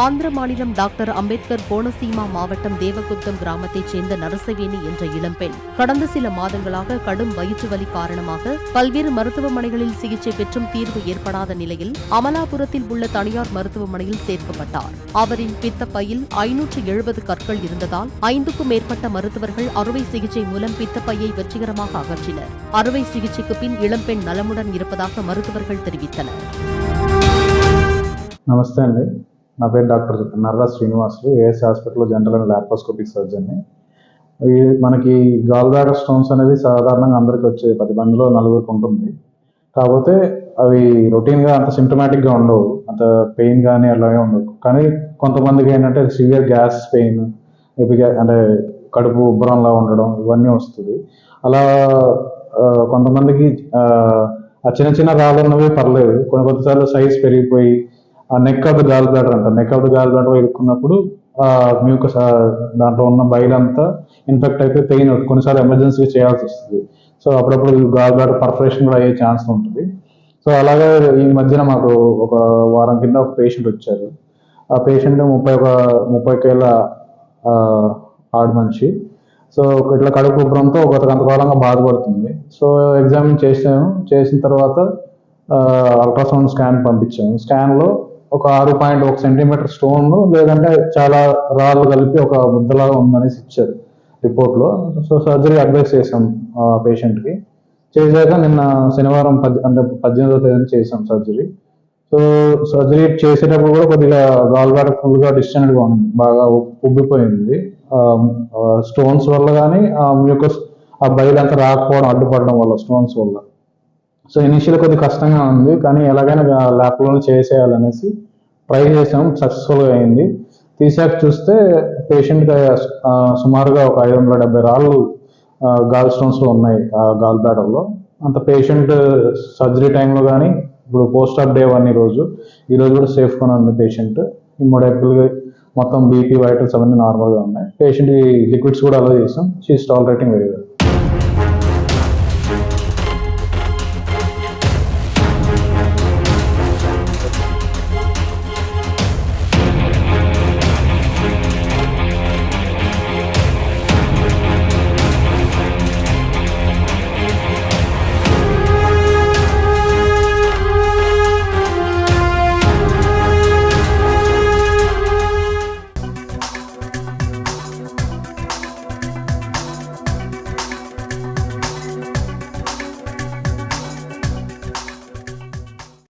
ஆந்திர மாநிலம் டாக்டர் அம்பேத்கர் கோனசீமா மாவட்டம் தேவகுத்தம் கிராமத்தைச் சேர்ந்த நரசவேணி என்ற இளம்பெண் கடந்த சில மாதங்களாக கடும் வயிற்று வலி காரணமாக பல்வேறு மருத்துவமனைகளில் சிகிச்சை பெற்றும் தீர்வு ஏற்படாத நிலையில் அமலாபுரத்தில் உள்ள தனியார் மருத்துவமனையில் சேர்க்கப்பட்டார். அவரின் பித்தப்பையில் 570 கற்கள் இருந்ததால் 5க்கும் மேற்பட்ட மருத்துவர்கள் அறுவை சிகிச்சை மூலம் பித்தப்பையை வெற்றிகரமாக அகற்றினர். அறுவை சிகிச்சைக்கு பின் இளம்பெண் நலமுடன் இருப்பதாக மருத்துவர்கள் தெரிவித்தனர். నమస్తే అండి, నా పేరు డాక్టర్ నర్రా శ్రీనివాసులు, ఏఎస్ హాస్పిటల్లో జనరల్ అండ్ లాప్రోస్కోపిక్ సర్జన్ని. మనకి గాల్ బ్లాడర్ స్టోన్స్ అనేది సాధారణంగా అందరికీ వచ్చే 10 మందిలో 4కి ఉంటుంది. కాకపోతే అవి రొటీన్గా అంత సిమ్టమాటిక్గా ఉండవు, అంత పెయిన్ కానీ అలాగే ఉండవు. కానీ కొంతమందికి ఏంటంటే సివియర్ గ్యాస్ పెయిన్, అంటే కడుపు ఉబ్బరంలా ఉండడం ఇవన్నీ వస్తుంది. అలా కొంతమందికి ఆ చిన్న చిన్న రాళ్ళు ఉన్నవి పర్లేదు, కొన్నిసార్లు సైజ్ పెరిగిపోయి ఆ neck of the gall bladder అంటారు, neck of the gall bladder ఇరుక్కున్నప్పుడు మ్యూకస్ దాంట్లో ఉన్న బైల్ అంతా ఇన్ఫెక్ట్ అయిపోయి పెయిన్ కొన్నిసార్లు ఎమర్జెన్సీ చేయాల్సి వస్తుంది. సో అప్పుడప్పుడు గాల్ బ్లాడర్ పర్ఫరేషన్ కూడా అయ్యే ఛాన్స్ ఉంటుంది. సో అలాగే ఈ మధ్యన మాకు ఒక వారం కింద ఒక పేషెంట్ వచ్చారు. ఆ పేషెంట్ 31 ఏళ్ళ ఆడ మనిషి. సో ఇట్లా కడుపు ఉబ్బరంతో కొంతకాలంగా బాధపడుతుంది. సో ఎగ్జామిన్ చేసిన తర్వాత అల్ట్రాసౌండ్ స్కాన్ పంపించాము. స్కాన్లో ఒక 6.1 సెంటీమీటర్ స్టోన్ లేదంటే చాలా రాళ్ళు కలిపి ఒక ముద్దలాగా ఉందనేసి ఇచ్చారు రిపోర్ట్లో. సో సర్జరీ అడ్వైస్ చేసాం పేషెంట్కి. చేశాక నిన్న శనివారం 18వ తేదీన చేసాం సర్జరీ. సో సర్జరీ చేసేటప్పుడు కూడా కొద్దిగా గాల్ బ్లాడర్ ఫుల్గా డిస్టెంట్గా ఉంది, బాగా ఉబ్బిపోయింది. స్టోన్స్ వల్ల కానీ ఆ మ్యూకస్ ఆ బయలు అంతా రాకపోవడం, అడ్డుపడడం వల్ల స్టోన్స్ వల్ల. సో ఇనిషియల్ కొద్దిగా కష్టంగా ఉంది, కానీ ఎలాగైనా ల్యాప్లోనే చేసేయాలనేసి ట్రై చేసాం. సక్సెస్ఫుల్గా అయింది. తీసాక చూస్తే పేషెంట్కి సుమారుగా ఒక 570 రాళ్ళు గాల్ స్టోన్స్లో ఉన్నాయి ఆ గాల్ బ్లాడర్లో. అంత పేషెంట్ సర్జరీ టైంలో కానీ ఇప్పుడు పోస్ట్ ఆఫ్ డే 1 ఈరోజు కూడా సేఫ్గానే ఉంది పేషెంట్. 3 ఏప్రిల్గా మొత్తం బీపీ వైటల్స్ అవన్నీ నార్మల్గా ఉన్నాయి. పేషెంట్కి లిక్విడ్స్ కూడా అలా చేసాం. She's tolerating very well.